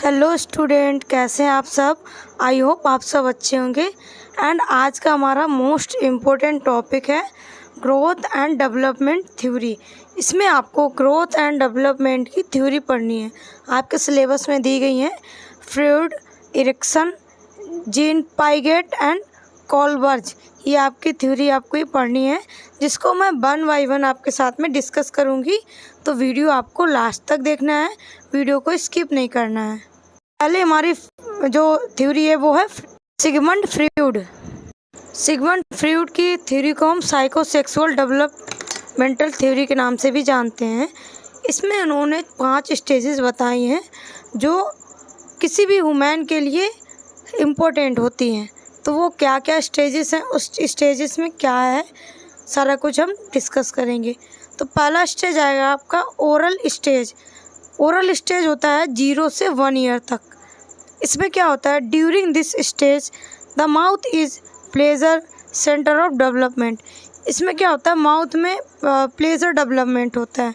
Hello student, कैसे हैं आप सब। आई होप आप सब अच्छे होंगे। एंड आज का हमारा मोस्ट इम्पोर्टेंट टॉपिक है ग्रोथ एंड डेवलपमेंट थ्योरी। इसमें आपको ग्रोथ एंड डेवलपमेंट की थ्योरी पढ़नी है। आपके सिलेबस में दी गई हैं Freud, Ericsson, gene Piaget and कोलबर्ज। ये आपकी थ्योरी आपको ही पढ़नी है, जिसको मैं 1 बाय 1 आपके साथ में डिस्कस करूँगी। तो वीडियो आपको लास्ट तक देखना है, वीडियो को स्किप नहीं करना है। पहले हमारी जो थ्योरी है वो है सिगमंड फ्रॉइड। सिगमंड फ्रॉइड की थ्योरी को हम साइकोसेक्सुअल डेवलपमेंटल थ्योरी के नाम से भी जानते हैं। इसमें उन्होंने 5 स्टेजेस बताई हैं जो किसी भी ह्यूमन के लिए इम्पोर्टेंट होती हैं। तो वो क्या क्या स्टेजेस हैं, उस स्टेजेस में क्या है, सारा कुछ हम डिस्कस करेंगे। तो पहला स्टेज आएगा आपका ओरल स्टेज। ओरल स्टेज होता है 0 से 1 ईयर तक। इसमें क्या होता है, during this stage the mouth is pleasure centre of development. इसमें क्या होता है, माउथ में प्लेजर डेवलपमेंट होता है।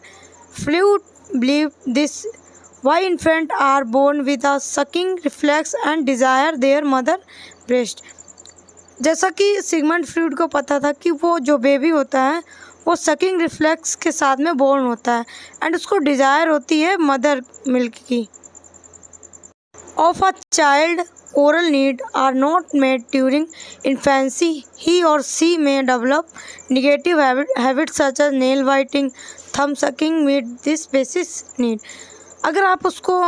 Freud believe this why infant are born with a sucking reflex and desire their mother breast. जैसा कि सिगमंड फ्रॉइड को पता था कि वो जो बेबी होता है वो सकिंग रिफ्लेक्स के साथ में बोर्न होता है एंड उसको डिज़ायर होती है मदर मिल्क की। Of a child oral need are not made during infancy, he और सी में develop negative habits such as nail biting, thumb sucking meet this basis need. अगर आप उसको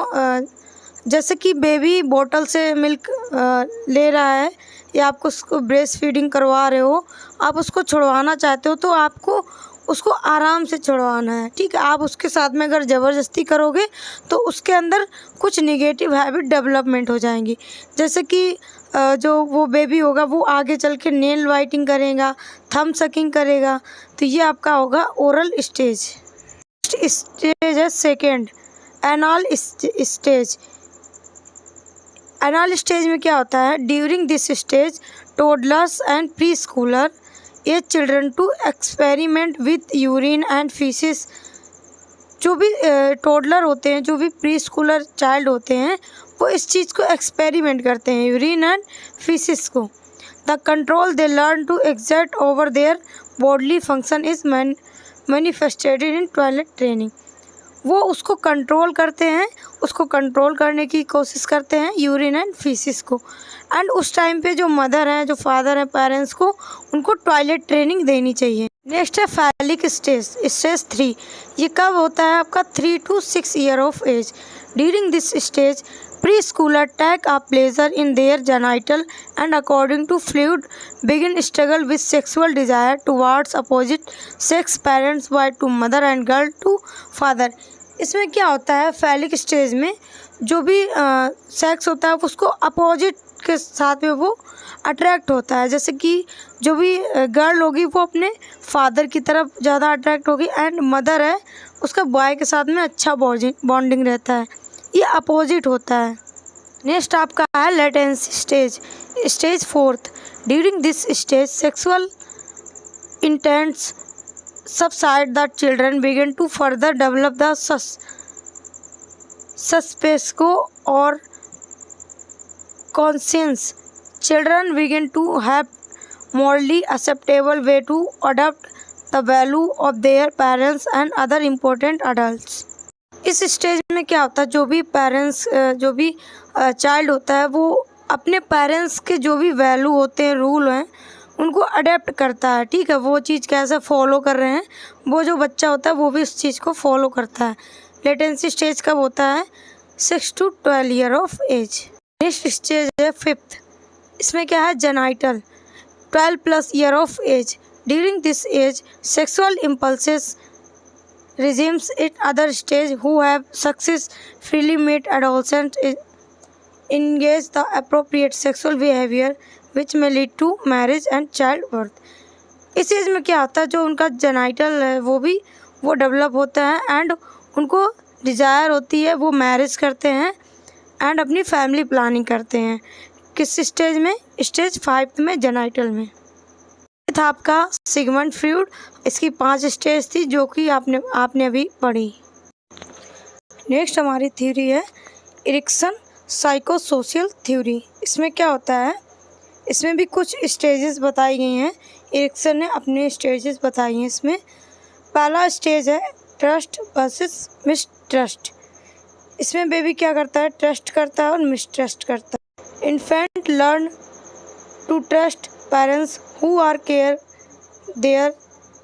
जैसे कि बेबी बोतल से मिल्क ले रहा है या आप उसको ब्रेस्ट फीडिंग करवा रहे हो, आप उसको छुड़वाना चाहते हो तो आपको उसको आराम से छुड़वाना है, ठीक है। आप उसके साथ में अगर ज़बरदस्ती करोगे तो उसके अंदर कुछ निगेटिव हैबिट डेवलपमेंट हो जाएंगी। जैसे कि जो वो बेबी होगा वो आगे चल के नेल बाइटिंग करेगा, थंब सकिंग करेगा। तो ये आपका होगा ओरल स्टेज। स्टेज है second, anal stage. Anal stage में क्या होता है, during this stage toddlers and preschooler age children to experiment with urine and faeces. जो भी टोडलर होते हैं, जो भी प्री स्कूलर चाइल्ड होते हैं, वो इस चीज़ को एक्सपेरिमेंट करते हैं, यूरिन एंड फीसिस को। The control they learn to exert over their bodily function is manifested in toilet training. वो उसको कंट्रोल करते हैं, उसको कंट्रोल करने की कोशिश करते हैं यूरिन एंड फीसिस को। एंड उस टाइम पे जो मदर हैं, जो फादर हैं, पेरेंट्स को उनको टॉयलेट ट्रेनिंग देनी चाहिए। नेक्स्ट है फैलिक स्टेज, स्टेज 3। ये कब होता है आपका 3 to 6 year of age. During this stage preschooler take a pleasure in their genital and according to Freud begin struggle with sexual desire towards opposite sex parents boy to mother and girl to father. इसमें क्या होता है, phallic stage में जो भी sex होता है उसको अपोजिट के साथ में वो अट्रैक्ट होता है। जैसे कि जो भी गर्ल होगी वो अपने फादर की तरफ ज़्यादा अट्रैक्ट होगी एंड मदर है उसका बॉय के साथ में अच्छा बॉन्डिंग रहता है। ये अपोजिट होता है। नेक्स्ट आपका है latency stage, stage 4। During this stage sexual intends subside, the children begin to further develop the suspesco or conscience. Children begin to have morally acceptable way to adopt the value of their parents and other important adults. इस stage में क्या होता है, जो भी parents, जो भी child होता है वो अपने पेरेंट्स के जो भी वैल्यू होते हैं, रूल हैं, उनको अडेप्ट करता है, ठीक है। वो चीज़ कैसे फॉलो कर रहे हैं, वो जो बच्चा होता है वो भी उस चीज़ को फॉलो करता है। लेटेंसी स्टेज कब होता है, 6 to 12 year of age. Next stage है 5th। इसमें क्या है, genital, 12+ year of age. During this age sexual impulses resumes at other stage who have success freely meet adolescent engage the appropriate sexual behavior which may lead to marriage and childbirth. इस as में क्या होता है, जो उनका genital है वो develop होता है एंड उनको डिज़ायर होती है, वो मैरिज करते हैं एंड अपनी फैमिली प्लानिंग करते हैं। किस स्टेज में, स्टेज 5 में, जेनाइटल में। था आपका सिगमंड फ्रॉइड। इसकी 5 स्टेज थी जो कि आपने अभी पढ़ी। नेक्स्ट हमारी थ्योरी है एरिक्सन साइको सोशल थ्योरी। इसमें क्या होता है, इसमें भी कुछ स्टेजेस बताई गई हैं। एरिक्सन ने अपने स्टेजेस बताई हैं। इसमें पहला स्टेज है ट्रस्ट वर्सेस मिसट्रस्ट। इसमें बेबी क्या करता है, ट्रस्ट करता है और मिसट्रस्ट करता है। Infant learn to trust parents who are care their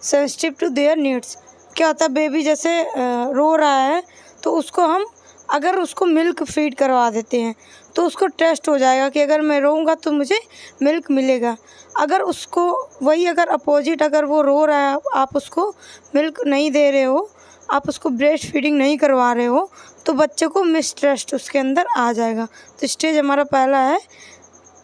sensitive to their needs. क्या होता है, बेबी जैसे रो रहा है तो उसको हम अगर उसको मिल्क फीड करवा देते हैं तो उसको ट्रस्ट हो जाएगा कि अगर मैं रोऊंगा तो मुझे मिल्क मिलेगा। अगर उसको वही अगर अपोजिट अगर वो रो रहा है, आप उसको मिल्क नहीं दे रहे हो, आप उसको ब्रेस्ट फीडिंग नहीं करवा रहे हो, तो बच्चे को मिसट्रस्ट उसके अंदर आ जाएगा। तो स्टेज हमारा पहला है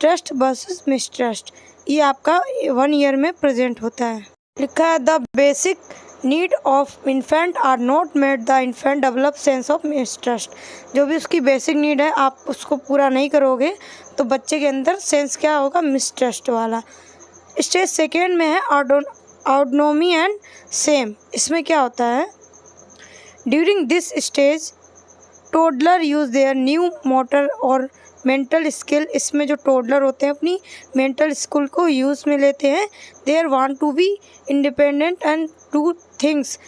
ट्रस्ट वर्सेस मिसट्रस्ट। ये आपका 1 ईयर में प्रेजेंट होता है। लिखा है the basic need of infant are not met, the infant develop sense of mistrust. जो भी उसकी बेसिक नीड है आप उसको पूरा नहीं करोगे तो बच्चे के अंदर सेंस क्या होगा, मिसट्रस्ट वाला। स्टेज सेकेंड में है ऑटोनॉमी एंड सेम। इसमें क्या होता है, during this stage toddler use their new motor और मेंटल स्किल। इसमें जो टोडलर होते हैं अपनी मेंटल स्किल को यूज़ में लेते हैं। Their want to be independent and do things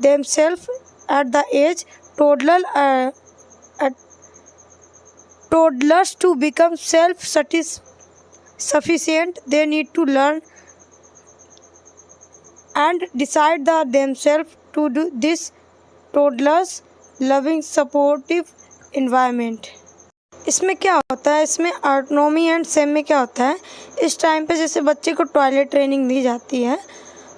themselves at the age toddlers to become self-sufficient. They need to learn and decide themselves to do this. Toddlers loving supportive environment. इसमें क्या होता है, इसमें autonomy and same में क्या होता है, इस टाइम पे जैसे बच्चे को टॉयलेट ट्रेनिंग दी जाती है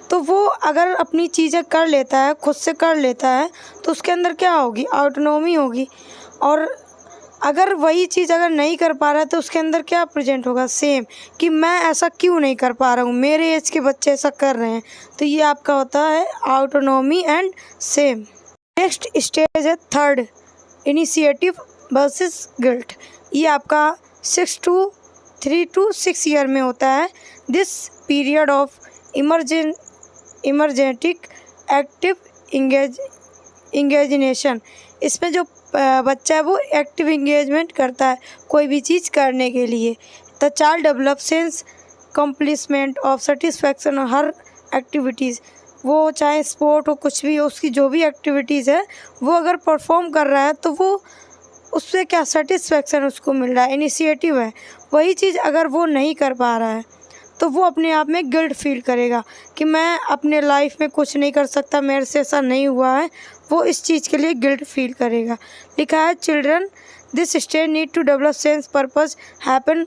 तो वो अगर अपनी चीज़ें कर लेता है, खुद से कर लेता है, तो उसके अंदर क्या होगी, ऑटोनॉमी होगी। और अगर वही चीज़ अगर नहीं कर पा रहा है तो उसके अंदर क्या प्रेजेंट होगा, सेम, कि मैं ऐसा क्यों नहीं कर पा रहा हूँ, मेरे एज के बच्चे ऐसा कर रहे हैं। तो ये आपका होता है autonomy and shame. Next stage है थर्ड, इनिशिएटिव वर्सेस गिल्ट। ये आपका 3 to 6 ईयर में होता है। दिस पीरियड ऑफ इमरजेंटिक एक्टिव इंगेजिनेशन। इसमें जो बच्चा है वो एक्टिव इंगेजमेंट करता है कोई भी चीज़ करने के लिए। The child develop sense accomplishment of satisfaction और हर एक्टिविटीज़, वो चाहे स्पोर्ट हो कुछ भी हो, उसकी जो भी एक्टिविटीज़ है वो अगर परफॉर्म कर रहा है तो वो उससे क्या सेटिस्फैक्शन उसको मिल रहा है, इनिशिएटिव है। वही चीज़ अगर वो नहीं कर पा रहा है तो वो अपने आप में गिल्ट फील करेगा कि मैं अपने लाइफ में कुछ नहीं कर सकता, मेरे से ऐसा नहीं हुआ है, वो इस चीज़ के लिए गिल्ट फील करेगा। लिखा है children this stage need to develop sense purpose happen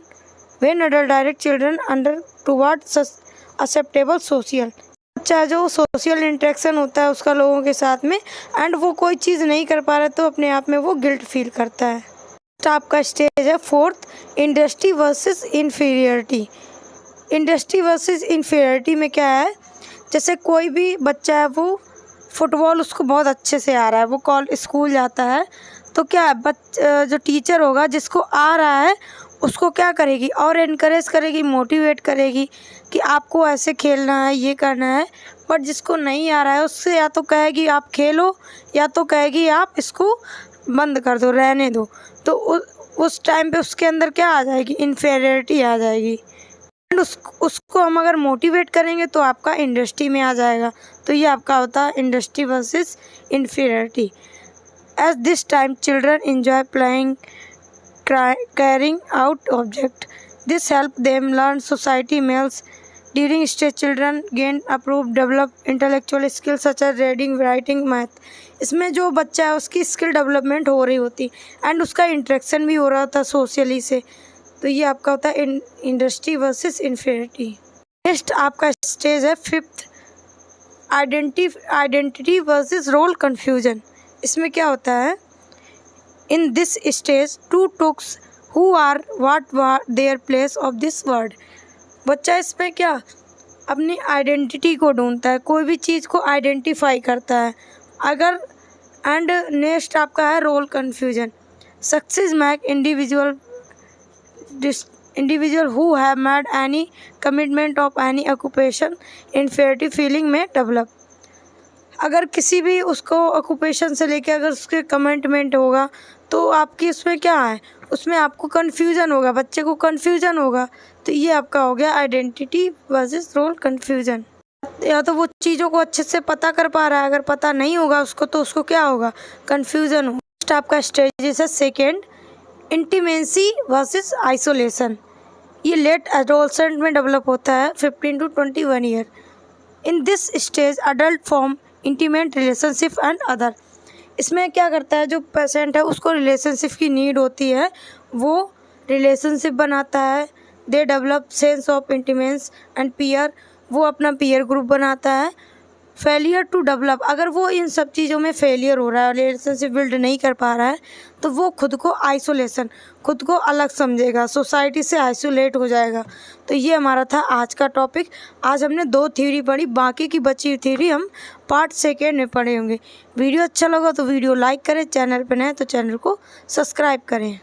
when adult direct children under toward acceptable social. बच्चा जो सोशल इंटरेक्शन होता है उसका लोगों के साथ में, एंड वो कोई चीज़ नहीं कर पा रहा तो अपने आप में वो गिल्ट फील करता है। तो आपका स्टेज है fourth, industry versus inferiority. Industry versus inferiority में क्या है, जैसे कोई भी बच्चा है वो फुटबॉल उसको बहुत अच्छे से आ रहा है, वो स्कूल जाता है तो क्या है, जो टीचर होगा जिसको आ रहा है उसको क्या करेगी और इनकरेज करेगी, मोटिवेट करेगी कि आपको ऐसे खेलना है, ये करना है। बट जिसको नहीं आ रहा है उससे या तो कहेगी आप खेलो या तो कहेगी आप इसको बंद कर दो, रहने दो। तो उस टाइम पे उसके अंदर क्या आ जाएगी, इन्फीरियरिटी आ जाएगी। एंड उसको हम अगर मोटिवेट करेंगे तो आपका इंडस्ट्री में आ जाएगा। तो ये आपका होता है industry versus inferiority. As this time children enjoy playing carrying out object. This help them learn society males. During stage children gain approved develop intellectual skills such as reading, writing, math. इसमें जो बच्चा है उसकी skill development हो रही होती and उसका interaction भी हो रहा था सोशली से। तो ये आपका होता है इंडस्ट्री वर्सेस इन्फीरियरिटी। नेक्स्ट आपका स्टेज है fifth, identity versus role confusion. इसमें क्या होता है, in this stage two talks who are what were their place of this word. बच्चा इसमें क्या अपनी आइडेंटिटी को ढूंढता है, कोई भी चीज़ को आइडेंटिफाई करता है। अगर एंड नेक्स्ट आपका है role confusion. Success make individual who have made any commitment of any occupation inferiority feeling में डेवलप। अगर किसी भी उसको ऑक्यूपेशन से लेके अगर उसके कमिटमेंट होगा तो आपकी उसमें क्या है, उसमें आपको कन्फ्यूज़न होगा, बच्चे को कन्फ्यूज़न होगा। तो ये आपका हो गया आइडेंटिटी वर्सेस रोल कन्फ्यूज़न। या तो वो चीज़ों को अच्छे से पता कर पा रहा है, अगर पता नहीं होगा उसको तो उसको क्या होगा, कन्फ्यूज़न होगा। नेक्स्ट आपका स्टेजेस है सेकेंड, इंटीमेसी वर्सेस आइसोलेशन। ये लेट एडोलसेंट में डेवलप होता है 15 to 21 year. In this stage adult form intimate relationship and other. इसमें क्या करता है, जो पेशेंट है उसको रिलेशनशिप की नीड होती है, वो रिलेशनशिप बनाता है। They develop sense of intimacy and peer, वो अपना पीयर ग्रुप बनाता है। फेलियर टू डेवलप, अगर वो इन सब चीज़ों में फेलियर हो रहा है, रिलेशनशिप बिल्ड नहीं कर पा रहा है, तो वो खुद को आइसोलेशन, खुद को अलग समझेगा, सोसाइटी से आइसोलेट हो जाएगा। तो ये हमारा था आज का टॉपिक। आज हमने 2 थ्योरी पढ़ी, बाकी की बची हुई थ्योरी हम पार्ट सेकेंड में पढ़े होंगे। वीडियो अच्छा लगा तो वीडियो लाइक करें, चैनल पर नए तो चैनल को सब्सक्राइब करें।